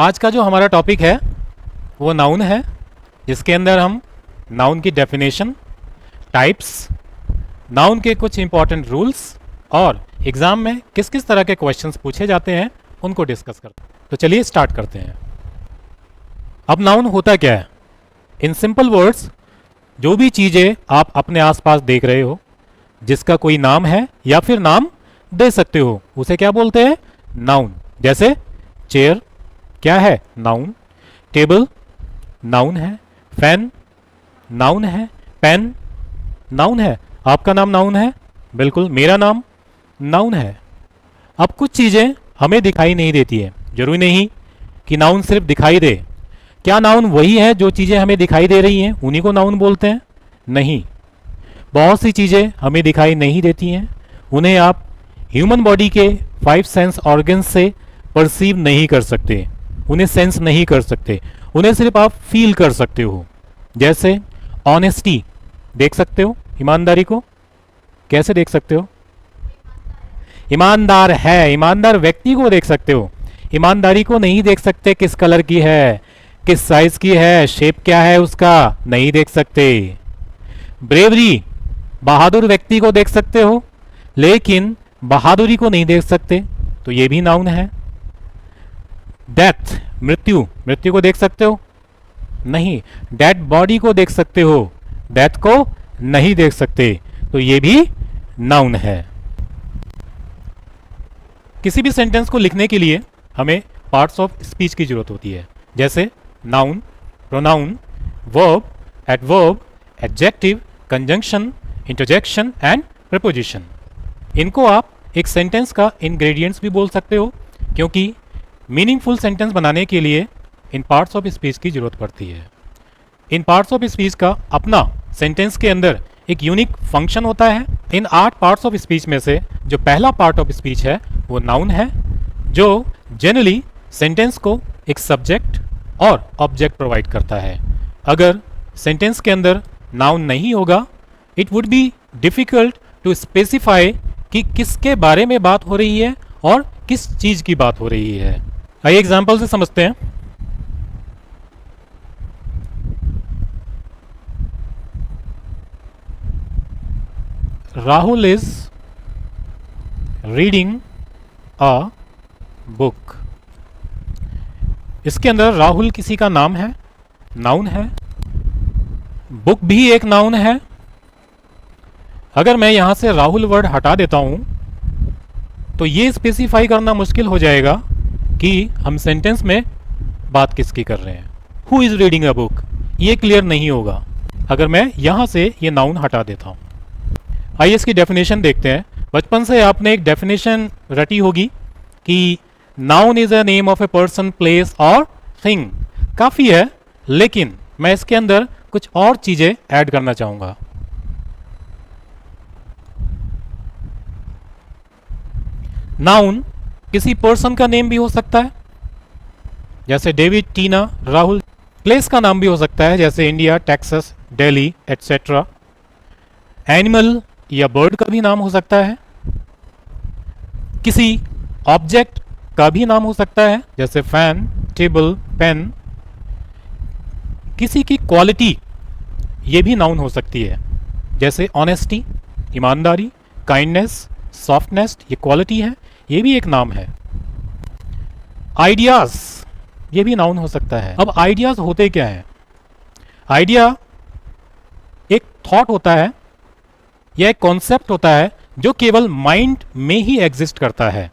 आज का जो हमारा टॉपिक है वो नाउन है, जिसके अंदर हम नाउन की डेफिनेशन, टाइप्स, नाउन के कुछ इंपॉर्टेंट रूल्स और एग्जाम में किस किस तरह के क्वेश्चंस पूछे जाते हैं उनको डिस्कस करते हैं। तो चलिए स्टार्ट करते हैं। अब नाउन होता क्या है? इन सिंपल वर्ड्स, जो भी चीज़ें आप अपने आसपास देख रहे हो जिसका कोई नाम है या फिर नाम दे सकते हो, उसे क्या बोलते हैं? नाउन। जैसे चेयर क्या है? नाउन। टेबल नाउन है। फैन नाउन है। पेन नाउन है। आपका नाम नाउन है? बिल्कुल, मेरा नाम नाउन है। अब कुछ चीज़ें हमें दिखाई नहीं देती है, जरूरी नहीं कि नाउन सिर्फ दिखाई दे। क्या नाउन वही है जो चीज़ें हमें दिखाई दे रही हैं उन्हीं को नाउन बोलते हैं? नहीं, बहुत सी चीज़ें हमें दिखाई नहीं देती हैं, उन्हें आप ह्यूमन बॉडी के 5 सेंस ऑर्गन्स से परसीव नहीं कर सकते, उन्हें सेंस नहीं कर सकते, उन्हें सिर्फ आप फील कर सकते हो। जैसे ऑनेस्टी देख सकते हो, ईमानदारी को कैसे देख सकते हो? ईमानदार है, ईमानदार व्यक्ति को देख सकते हो, ईमानदारी को नहीं देख सकते। किस कलर की है, किस साइज की है, शेप क्या है उसका, नहीं देख सकते। ब्रेवरी, बहादुर व्यक्ति को देख सकते हो लेकिन बहादुरी को नहीं देख सकते, तो ये भी नाउन है। डेथ, मृत्यु, मृत्यु को देख सकते हो? नहीं। डेड बॉडी को देख सकते हो, डेथ को नहीं देख सकते, तो ये भी नाउन है। किसी भी सेंटेंस को लिखने के लिए हमें पार्ट्स ऑफ स्पीच की जरूरत होती है, जैसे noun, pronoun, verb, adverb, adjective, conjunction, interjection and preposition. इनको आप एक सेंटेंस का इंग्रेडिएंट्स भी बोल सकते हो, क्योंकि मीनिंगफुल सेंटेंस बनाने के लिए इन पार्ट्स ऑफ स्पीच की जरूरत पड़ती है। इन पार्ट्स ऑफ स्पीच का अपना सेंटेंस के अंदर एक यूनिक फंक्शन होता है। इन 8 पार्ट्स ऑफ स्पीच में से जो पहला पार्ट ऑफ स्पीच है वो नाउन है, जो जनरली सेंटेंस को एक सब्जेक्ट और ऑब्जेक्ट प्रोवाइड करता है। अगर सेंटेंस के अंदर नाउन नहीं होगा, it would be difficult to specify कि किसके बारे में बात हो रही है और किस चीज की बात हो रही है। आइए एग्जाम्पल से समझते हैं। Rahul is reading a book. इसके अंदर राहुल किसी का नाम है, नाउन है। बुक भी एक नाउन है। अगर मैं यहां से राहुल वर्ड हटा देता हूं तो ये स्पेसिफाई करना मुश्किल हो जाएगा कि हम सेंटेंस में बात किसकी कर रहे हैं। Who is reading a book, ये क्लियर नहीं होगा अगर मैं यहां से ये नाउन हटा देता हूं। आइए इसकी डेफिनेशन देखते हैं। बचपन से आपने एक डेफिनेशन रटी होगी कि noun is a name of a person, place और थिंग। काफी है, लेकिन मैं इसके अंदर कुछ और चीजें ऐड करना चाहूंगा। नाउन किसी पर्सन का नेम भी हो सकता है, जैसे डेविड, टीना, राहुल। प्लेस का नाम भी हो सकता है, जैसे India, Texas, Delhi etcetera. Animal या बर्ड का भी नाम हो सकता है। किसी ऑब्जेक्ट का भी नाम हो सकता है, जैसे फैन, टेबल, पेन। किसी की क्वालिटी, ये भी नाउन हो सकती है, जैसे ऑनेस्टी, ईमानदारी, काइंडनेस, सॉफ्टनेस, ये क्वालिटी है, ये भी एक नाम है। आइडियाज, ये भी नाउन हो सकता है। अब आइडियाज होते क्या है? आइडिया एक थॉट होता है या एक कॉन्सेप्ट होता है जो केवल माइंड में ही एग्जिस्ट करता है।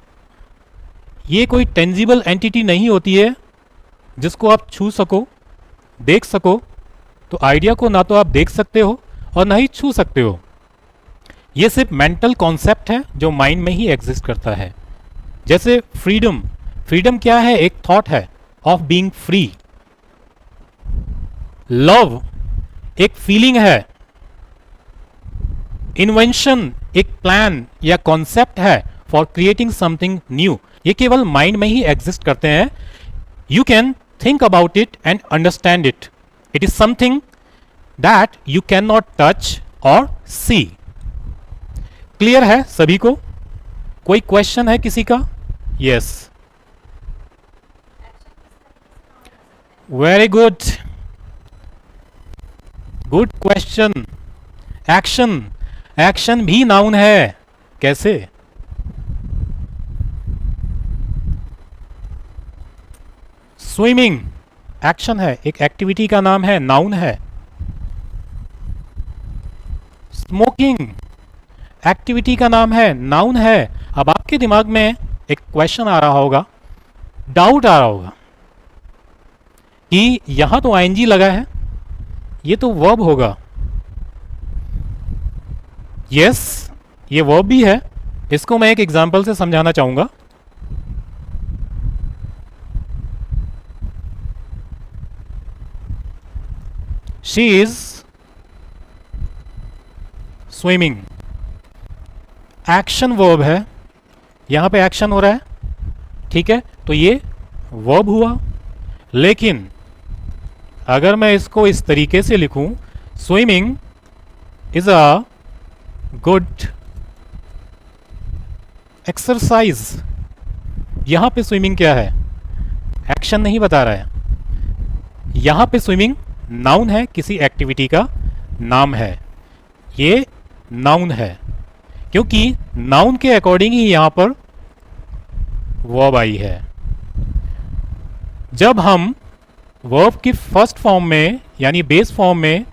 ये कोई टेंजिबल एंटिटी नहीं होती है जिसको आप छू सको, देख सको। तो आइडिया को ना तो आप देख सकते हो और ना ही छू सकते हो। ये सिर्फ मेंटल कॉन्सेप्ट है जो माइंड में ही एग्जिस्ट करता है। जैसे फ्रीडम, फ्रीडम क्या है? एक थॉट है ऑफ बीइंग फ्री। लव एक फीलिंग है। इन्वेंशन एक प्लान या कॉन्सेप्ट है फॉर क्रिएटिंग समथिंग न्यू। ये केवल माइंड में ही एग्जिस्ट करते हैं। You can think about it and understand it. It is something that you can not touch और सी। क्लियर है सभी को? कोई क्वेश्चन है किसी का? Yes. Very good, good question. Action, action भी नाउन है, कैसे? स्विमिंग एक्शन है, एक एक्टिविटी का नाम है, नाउन है। स्मोकिंग एक्टिविटी का नाम है, नाउन है। अब आपके दिमाग में एक क्वेश्चन आ रहा होगा, डाउट आ रहा होगा कि यहां तो आईएनजी लगा है, ये तो वर्ब होगा। यस, ये वर्ब भी है। इसको मैं एक एग्जांपल से समझाना चाहूंगा। She is swimming, action verb है, यहां पे एक्शन हो रहा है, ठीक है, तो ये वर्ब हुआ। लेकिन अगर मैं इसको इस तरीके से लिखूं, swimming is a good exercise, यहां पे स्विमिंग क्या है? एक्शन नहीं बता रहा है। यहां पे स्विमिंग नाउन है, किसी एक्टिविटी का नाम है, ये नाउन है, क्योंकि नाउन के अकॉर्डिंग ही यहां पर वर्ब आई है। जब हम वर्ब की फर्स्ट फॉर्म में यानी बेस फॉर्म में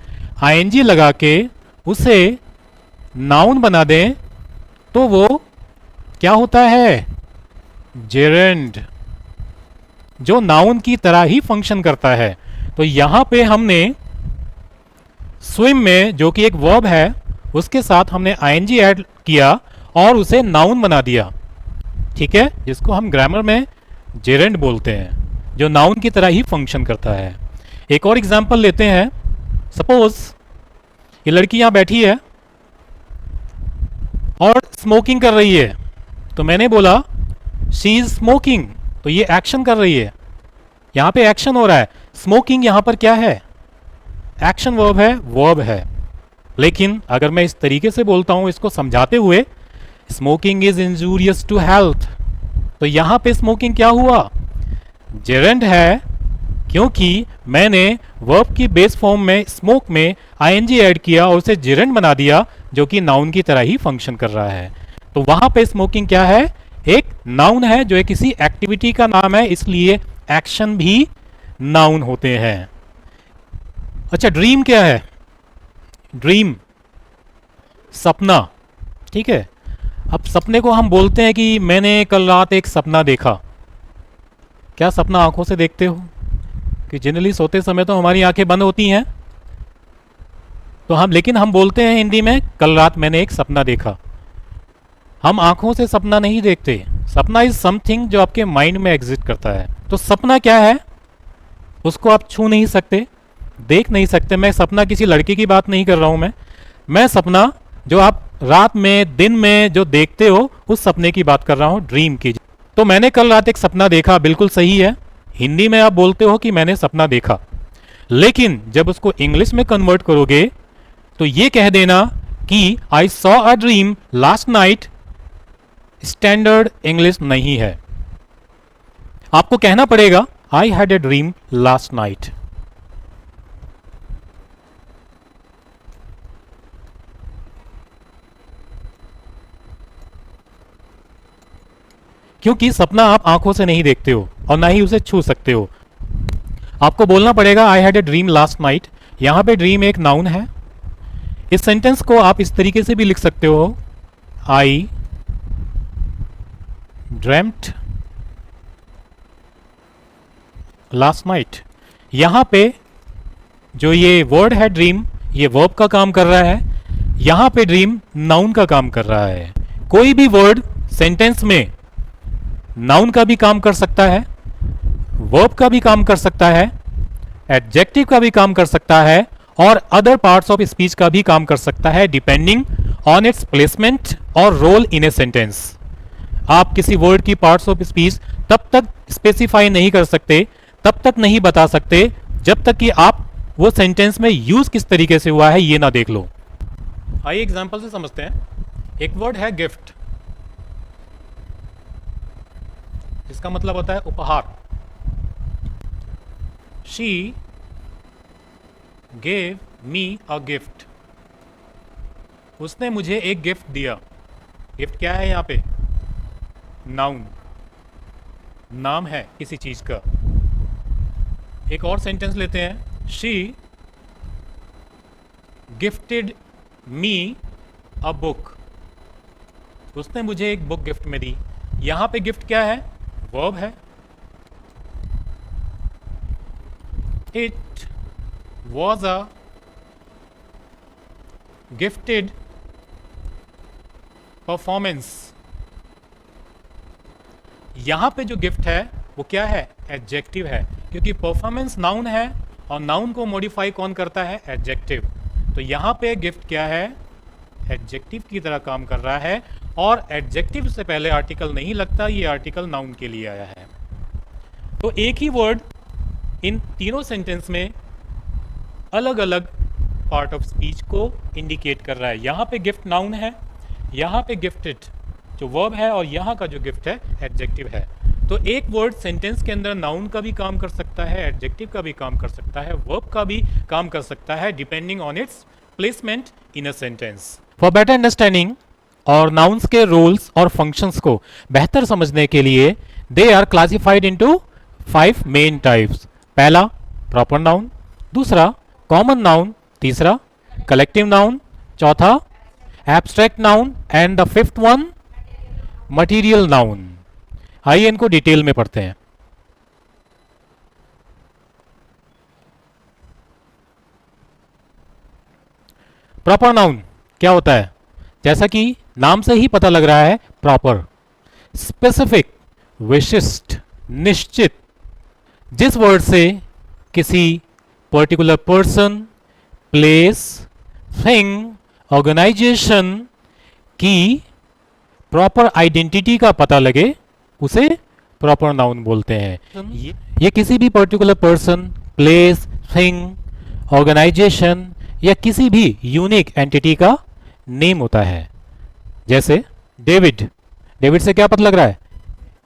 आईएनजी लगा के उसे नाउन बना दें तो वो क्या होता है? जेरेंड, जो नाउन की तरह ही फंक्शन करता है। तो यहां पे हमने स्विम में, जो कि एक वर्ब है, उसके साथ हमने आईएनजी ऐड किया और उसे नाउन बना दिया, ठीक है, जिसको हम ग्रामर में जेरेंड बोलते हैं, जो नाउन की तरह ही फंक्शन करता है। एक और एग्जांपल लेते हैं। सपोज ये लड़की यहां बैठी है और स्मोकिंग कर रही है, तो मैंने बोला शी इज स्मोकिंग, तो ये एक्शन कर रही है, यहां पे एक्शन हो रहा है। स्मोकिंग यहां पर क्या है? एक्शन वर्ब है, वर्ब है। लेकिन अगर मैं इस तरीके से बोलता हूं इसको समझाते हुए, smoking is injurious to health, तो यहां पे स्मोकिंग क्या हुआ? जेरेंड है, क्योंकि मैंने वर्ब की बेस फॉर्म में स्मोक में आईएनजी ऐड किया और उसे जेरेंड बना दिया, जो कि नाउन की तरह ही फंक्शन कर रहा है। तो वहां पे स्मोकिंग क्या है? एक नाउन है, जो एक किसी एक्टिविटी का नाम है, इसलिए एक्शन भी नाउन होते हैं। अच्छा, ड्रीम क्या है? ड्रीम सपना, ठीक है। अब सपने को हम बोलते हैं कि मैंने कल रात एक सपना देखा। क्या सपना आंखों से देखते हो? कि जनरली सोते समय तो हमारी आंखें बंद होती हैं, तो लेकिन हम बोलते हैं हिंदी में कल रात मैंने एक सपना देखा। हम आंखों से सपना नहीं देखते। सपना इज समथिंग जो आपके माइंड में एग्जिस्ट करता है। तो सपना क्या है? उसको आप छू नहीं सकते, देख नहीं सकते। मैं सपना किसी लड़के की बात नहीं कर रहा हूं। मैं सपना जो आप रात में, दिन में जो देखते हो, उस सपने की बात कर रहा हूं, ड्रीम की। तो मैंने कल रात एक सपना देखा, बिल्कुल सही है। हिंदी में आप बोलते हो कि मैंने सपना देखा, लेकिन जब उसको इंग्लिश में कन्वर्ट करोगे तो ये कह देना कि I saw a dream last night, standard English नहीं है। आपको कहना पड़ेगा I had a dream last night. क्योंकि सपना आप आंखों से नहीं देखते हो और ना ही उसे छू सकते हो। आपको बोलना पड़ेगा I had a dream last night. यहां पे ड्रीम एक नाउन है। इस सेंटेंस को आप इस तरीके से भी लिख सकते हो, आई ड्रेम्ट लास्ट नाइट। यहां पे जो ये वर्ड है ड्रीम, ये वर्ब का काम कर रहा है। यहां पे ड्रीम नाउन का काम कर रहा है। कोई भी वर्ड सेंटेंस में नाउन का भी काम कर सकता है, वर्ब का भी काम कर सकता है, एडजेक्टिव का भी काम कर सकता है और अदर पार्ट्स ऑफ स्पीच का भी काम कर सकता है, डिपेंडिंग ऑन इट्स प्लेसमेंट और रोल इन ए सेंटेंस। आप किसी वर्ड की पार्ट्स ऑफ स्पीच तब तक स्पेसिफाई नहीं कर सकते, तब तक नहीं बता सकते, जब तक कि आप वो सेंटेंस में यूज किस तरीके से हुआ है ये ना देख लो। आइए एग्जांपल से समझते हैं। एक वर्ड है गिफ्ट, इसका मतलब होता है उपहार। She gave me a gift, उसने मुझे एक गिफ्ट दिया। गिफ्ट क्या है यहाँ पे? नाउन, नाम है किसी चीज का। एक और सेंटेंस लेते हैं, she gifted me a book, उसने मुझे एक बुक गिफ्ट में दी। यहां पे गिफ्ट क्या है? वर्ब है। It was a gifted performance, यहां पे जो गिफ्ट है वो क्या है? एडजेक्टिव है, क्योंकि परफॉर्मेंस नाउन है और नाउन को मॉडिफाई कौन करता है? एडजेक्टिव। तो यहां पे गिफ्ट क्या है? एडजेक्टिव की तरह काम कर रहा है, और एडजेक्टिव से पहले आर्टिकल नहीं लगता, ये आर्टिकल नाउन के लिए आया है। तो एक ही वर्ड इन तीनों सेंटेंस में अलग अलग पार्ट ऑफ स्पीच को इंडिकेट कर रहा है। यहाँ पे गिफ्ट नाउन है, यहाँ पे गिफ्टेड जो वर्ब है, और यहाँ का जो गिफ्ट है एडजेक्टिव है। तो एक वर्ड सेंटेंस के अंदर नाउन का भी काम कर सकता है, एडजेक्टिव का भी काम कर सकता है, वर्ब का भी काम कर सकता है, depending on its placement in a sentence. For better understanding और नाउन्स के रोल्स और फंक्शंस को बेहतर समझने के लिए they are classified into 5 main types. पहला प्रॉपर नाउन, दूसरा कॉमन नाउन, तीसरा कलेक्टिव नाउन, चौथा abstract noun, and the fifth one material noun. आइए इनको डिटेल में पढ़ते हैं। प्रॉपर नाउन क्या होता है? जैसा कि नाम से ही पता लग रहा है, प्रॉपर, स्पेसिफिक, विशिष्ट, निश्चित, जिस वर्ड से किसी particular person, place, thing, organisation की प्रॉपर आइडेंटिटी का पता लगे, उसे प्रॉपर नाउन बोलते हैं। ये किसी भी particular person, place, thing, organisation या किसी भी यूनिक एंटिटी का नेम होता है। जैसे डेविड, डेविड से क्या पता लग रहा है?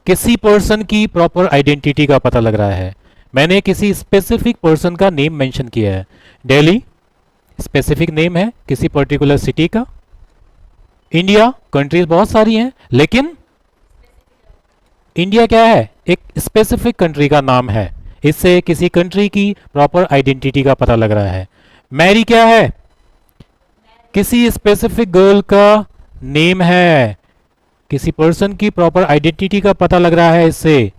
किसी पर्सन की प्रॉपर आइडेंटिटी का पता लग रहा है। मैंने किसी स्पेसिफिक पर्सन का नेम मेंशन किया है। दिल्ली स्पेसिफिक नेम है किसी पर्टिकुलर सिटी का। इंडिया, कंट्रीज बहुत सारी हैं, लेकिन इंडिया क्या है? एक स्पेसिफिक कंट्री का नाम है। इससे किसी कंट्री की प्रॉपर आइडेंटिटी का पता लग रहा है। मैरी क्या है? किसी स्पेसिफिक गर्ल का नेम है, किसी पर्सन की प्रॉपर आइडेंटिटी का पता लग रहा है इससे।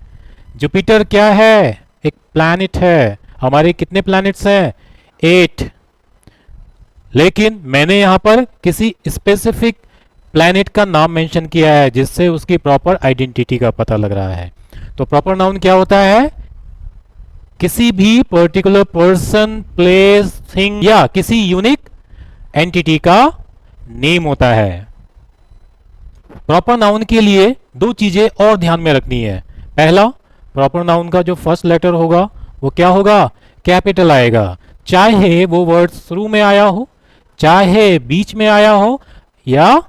जुपिटर क्या है? एक प्लैनेट है। हमारे कितने प्लैनेट्स हैं? 8। लेकिन मैंने यहां पर किसी स्पेसिफिक प्लैनेट का नाम मेंशन किया है, जिससे उसकी प्रॉपर आइडेंटिटी का पता लग रहा है। तो प्रॉपर नाउन क्या होता है? किसी भी पर्टिकुलर पर्सन, प्लेस, थिंग या किसी यूनिक एंटिटी का नेम होता है। प्रॉपर नाउन के लिए 2 चीजें और ध्यान में रखनी है। पहला, प्रॉपर नाउन का जो फर्स्ट लेटर होगा वो क्या होगा? कैपिटल आएगा, चाहे वो वर्ड शुरू में आया हो, चाहे बीच में आया हो या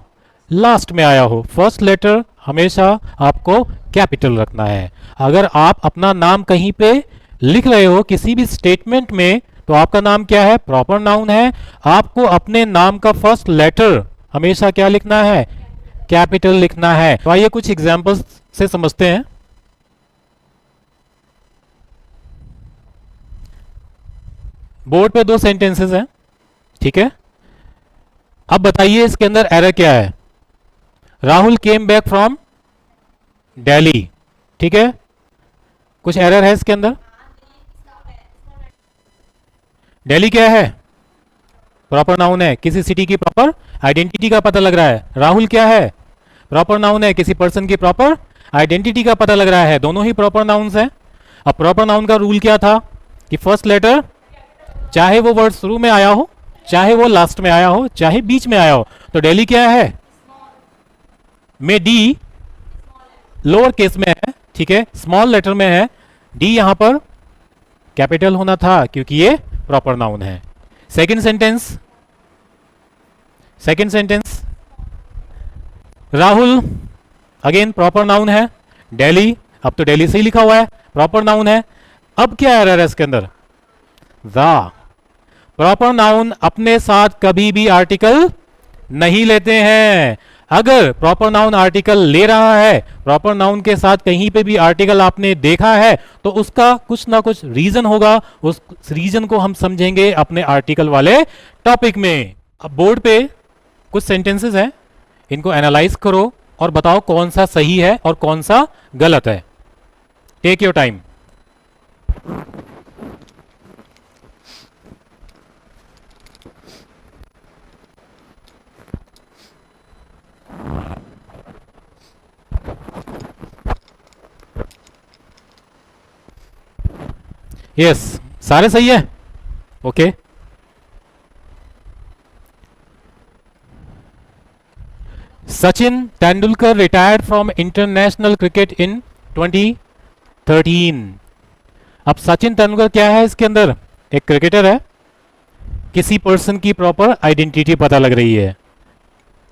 लास्ट में आया हो। फर्स्ट लेटर हमेशा आपको कैपिटल रखना है। अगर आप अपना नाम कहीं पे लिख रहे हो किसी भी स्टेटमेंट में, तो आपका नाम क्या है? प्रॉपर नाउन है। आपको अपने नाम का फर्स्ट लेटर हमेशा क्या लिखना है? कैपिटल लिखना है। तो आइए कुछ एग्जांपल्स से समझते हैं। बोर्ड पे 2 सेंटेंसेस हैं, ठीक है। अब बताइए इसके अंदर एरर क्या है? Rahul came back from Delhi, ठीक है। कुछ एरर है इसके अंदर? दिल्ली क्या है? प्रॉपर नाउन है, किसी सिटी की प्रॉपर आइडेंटिटी का पता लग रहा है। राहुल क्या है? प्रॉपर नाउन है, किसी पर्सन की प्रॉपर आइडेंटिटी का पता लग रहा है। दोनों ही प्रॉपर नाउन्स हैं। अब प्रॉपर नाउन का रूल क्या था कि फर्स्ट लेटर, चाहे वो वर्ड शुरू में आया हो, चाहे वो लास्ट में आया हो, चाहे बीच में आया हो। तो दिल्ली क्या है? में डी लोअर केस में है, ठीक है, स्मॉल लेटर में है। डी यहां पर कैपिटल होना था क्योंकि ये प्रॉपर नाउन है। Second sentence, Rahul again proper noun है। दिल्ली, अब तो दिल्ली से ही लिखा हुआ है, प्रॉपर नाउन है। अब क्या एरर है इसके अंदर? द। प्रॉपर नाउन अपने साथ कभी भी आर्टिकल नहीं लेते हैं। अगर प्रॉपर नाउन आर्टिकल ले रहा है, प्रॉपर नाउन के साथ कहीं पे भी आर्टिकल आपने देखा है, तो उसका कुछ ना कुछ रीजन होगा। उस रीजन को हम समझेंगे अपने आर्टिकल वाले टॉपिक में। अब बोर्ड पे कुछ सेंटेंसेस हैं, इनको एनालाइज करो और बताओ कौन सा सही है और कौन सा गलत है। Take your time. यस, सारे सही है। Okay. Sachin Tendulkar retired from international cricket in 2013। अब सचिन तेंदुलकर क्या है इसके अंदर? एक क्रिकेटर है। किसी पर्सन की प्रॉपर आइडेंटिटी पता लग रही है,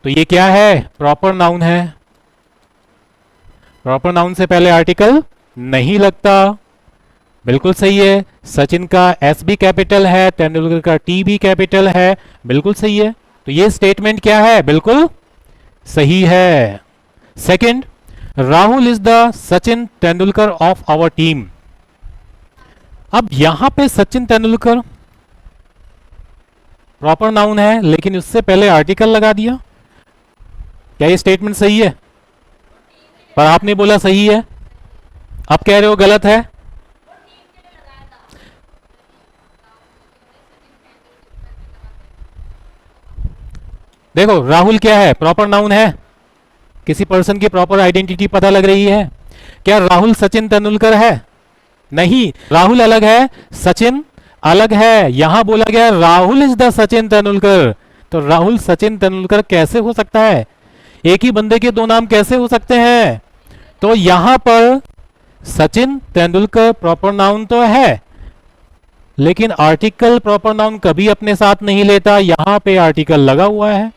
तो ये क्या है? प्रॉपर नाउन है। प्रॉपर नाउन से पहले आर्टिकल नहीं लगता। बिल्कुल सही है। सचिन का एस भी कैपिटल है, तेंदुलकर का टी भी कैपिटल है। बिल्कुल सही है। तो ये स्टेटमेंट क्या है? बिल्कुल सही है। Second, Rahul is the Sachin Tendulkar of our team. अब यहां पे सचिन तेंदुलकर प्रॉपर नाउन है, लेकिन उससे पहले आर्टिकल लगा दिया। क्या ये स्टेटमेंट सही है? पर आपने बोला सही है, आप कह रहे हो गलत है। देखो, राहुल क्या है? प्रॉपर नाउन है। किसी पर्सन की प्रॉपर आइडेंटिटी पता लग रही है। क्या राहुल सचिन तेंदुलकर है? नहीं, राहुल अलग है, सचिन अलग है। यहां बोला गया राहुल इज द सचिन तेंदुलकर। तो राहुल सचिन तेंदुलकर कैसे हो सकता है? एक ही बंदे के दो नाम कैसे हो सकते हैं? तो यहां पर सचिन तेंदुलकर प्रॉपर नाउन तो है, लेकिन आर्टिकल प्रॉपर नाउन कभी अपने साथ नहीं लेता। यहां पे आर्टिकल लगा हुआ है।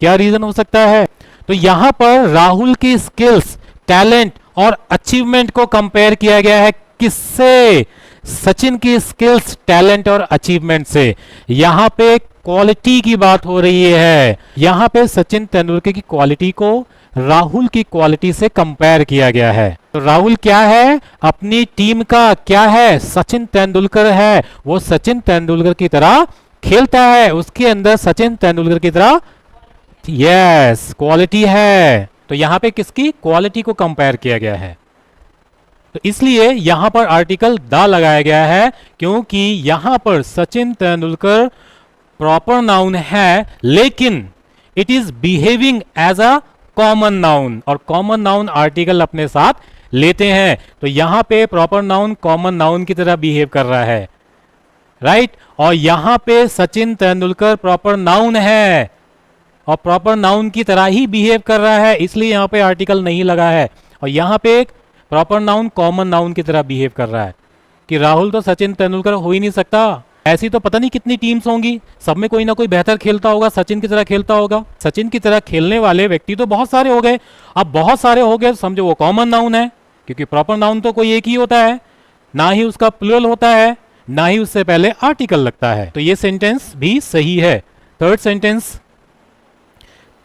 क्या रीजन हो सकता है? तो यहां पर राहुल की स्किल्स, टैलेंट और अचीवमेंट को कंपेयर किया गया है। किससे? सचिन की स्किल्स, टैलेंट और अचीवमेंट से। यहां पे क्वालिटी की बात हो रही है। यहां पे सचिन तेंदुलकर की क्वालिटी को राहुल की क्वालिटी से कंपेयर किया गया है। तो राहुल क्या है? अपनी टीम का क्या है? सचिन तेंदुलकर है। वो सचिन तेंदुलकर की तरह खेलता है, उसके अंदर सचिन तेंदुलकर की तरह यस क्वालिटी है। तो यहां पे किसकी क्वालिटी को कंपेयर किया गया है? तो इसलिए यहां पर आर्टिकल द लगाया गया है, क्योंकि यहां पर सचिन तेंदुलकर प्रॉपर नाउन है, लेकिन it is behaving as a common noun, और कॉमन नाउन आर्टिकल अपने साथ लेते हैं। तो यहां पे प्रॉपर नाउन कॉमन नाउन की तरह बिहेव कर रहा है, राइट। और यहां पे सचिन तेंदुलकर प्रॉपर नाउन है और प्रॉपर नाउन की तरह ही बिहेव कर रहा है, इसलिए यहां पे आर्टिकल नहीं लगा है। और यहां पे एक प्रॉपर नाउन कॉमन नाउन की तरह बिहेव कर रहा है कि राहुल तो सचिन तेंदुलकर हो ही नहीं सकता। ऐसी तो पता नहीं कितनी टीम्स होंगी, सब में कोई ना कोई बेहतर खेलता होगा, सचिन की तरह खेलता होगा। सचिन की तरह खेलने वाले व्यक्ति तो बहुत सारे हो गए। अब बहुत सारे हो गए, समझो वो कॉमन नाउन है, क्योंकि प्रॉपर नाउन तो कोई एक ही होता है, ना ही उसका प्लूरल होता है, ना ही उससे पहले आर्टिकल लगता है। तो ये सेंटेंस भी सही है। Third sentence,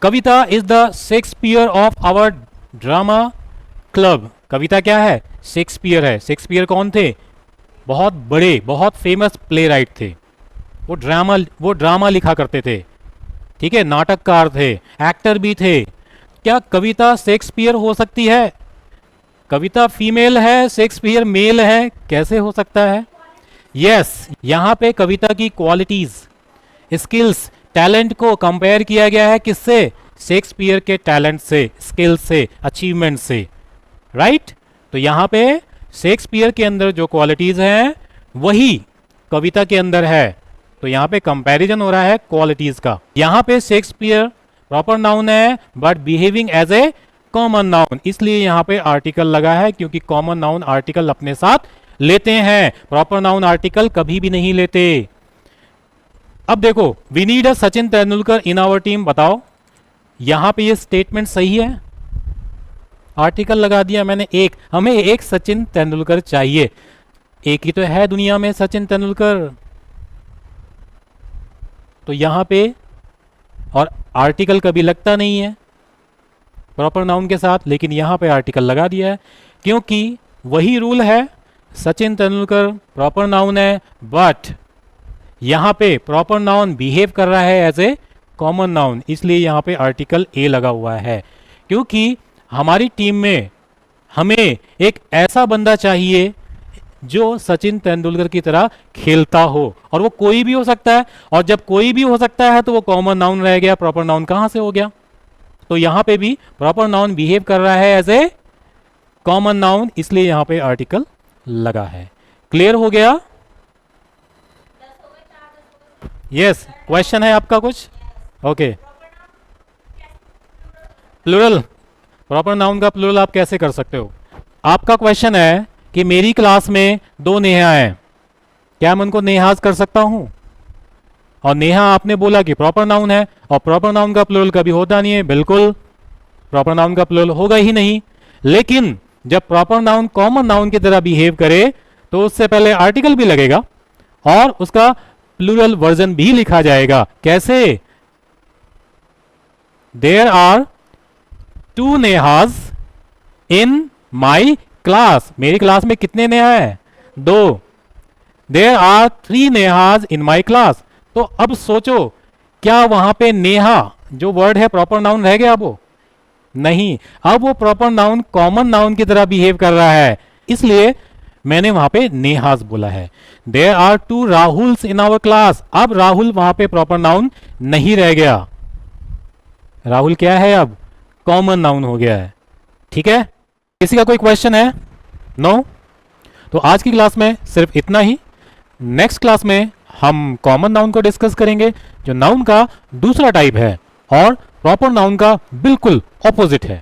Kavita is the Shakespeare of our drama club. Kavita क्या है? शेक्सपियर है। शेक्सपियर कौन थे? बहुत बड़े, बहुत फेमस प्ले राइट थे। वो ड्रामा लिखा करते थे, ठीक है, नाटककार थे, एक्टर भी थे। क्या कविता शेक्सपियर हो सकती है? कविता फीमेल है, शेक्सपियर मेल है, कैसे हो सकता है? यस, यहां पे कविता की क्वालिटीज, स्किल्स, टैलेंट को कंपेयर किया गया है। किससे? शेक्सपियर के टैलेंट से, स्किल से, अचीवमेंट से, राइट। तो यहां पे शेक्सपियर के अंदर जो क्वालिटीज हैं वही कविता के अंदर है। तो यहां पे कंपैरिजन हो रहा है क्वालिटीज का। यहां पे शेक्सपियर प्रॉपर नाउन है but behaving as a common noun, इसलिए यहां पे आर्टिकल लगा है, क्योंकि कॉमन नाउन आर्टिकल अपने साथ लेते हैं, प्रॉपर नाउन आर्टिकल कभी भी नहीं लेते। अब देखो, we need a Sachin Tendulkar in our team. बताओ यहां पे ये स्टेटमेंट सही है? आर्टिकल लगा दिया मैंने हमें एक सचिन तेंदुलकर चाहिए। एक ही तो है दुनिया में सचिन तेंदुलकर, तो यहाँ पे और आर्टिकल कभी लगता नहीं है प्रॉपर नाउन के साथ, लेकिन यहाँ पे आर्टिकल लगा दिया है क्योंकि वही रूल है। सचिन तेंदुलकर प्रॉपर नाउन है, बट यहाँ पे प्रॉपर नाउन बिहेव कर रहा है एज ए कॉमन नाउन, इसलिए यहाँ पे आर्टिकल ए लगा हुआ है। क्योंकि हमारी टीम में हमें एक ऐसा बंदा चाहिए जो सचिन तेंदुलकर की तरह खेलता हो, और वो कोई भी हो सकता है, और जब कोई भी हो सकता है तो वो कॉमन नाउन रह गया, प्रॉपर नाउन कहां से हो गया। तो यहां पे भी प्रॉपर नाउन बिहेव कर रहा है एज ए कॉमन नाउन, इसलिए यहां पे आर्टिकल लगा है। क्लियर हो गया? यस, क्वेश्चन है आपका कुछ? ओके। प्लूरल, प्रॉपर नाउन का प्लूरल आप कैसे कर सकते हो? आपका क्वेश्चन है कि मेरी क्लास में 2 नेहा हैं, क्या मैं उनको नेहाज कर सकता हूं? और नेहा आपने बोला कि प्रॉपर नाउन है, और प्रॉपर नाउन का प्लूरल कभी होता नहीं है, बिल्कुल प्रॉपर नाउन का प्लूरल होगा ही नहीं। लेकिन जब प्रॉपर नाउन कॉमन नाउन की तरह बिहेव करे तो उससे पहले आर्टिकल भी लगेगा और उसका प्लूरल वर्जन भी लिखा जाएगा। कैसे? There are 2 Nehas in my class, मेरी क्लास में कितने नेहा है? 2। There are 3 Nehas in my class. तो अब सोचो, क्या वहां पे नेहा जो वर्ड है प्रॉपर नाउन रह गया? वो नहीं, अब वो प्रॉपर नाउन कॉमन नाउन की तरह बिहेव कर रहा है, इसलिए मैंने वहां पे नेहाज बोला है। There are 2 Rahuls in our class, अब राहुल वहां पे प्रॉपर नाउन नहीं रह गया, राहुल क्या है अब? कॉमन नाउन हो गया है। ठीक है, किसी का कोई क्वेश्चन है? नो? तो आज की क्लास में सिर्फ इतना ही। नेक्स्ट क्लास में हम कॉमन नाउन को डिस्कस करेंगे जो नाउन का दूसरा टाइप है और प्रॉपर नाउन का बिल्कुल ऑपोजिट है।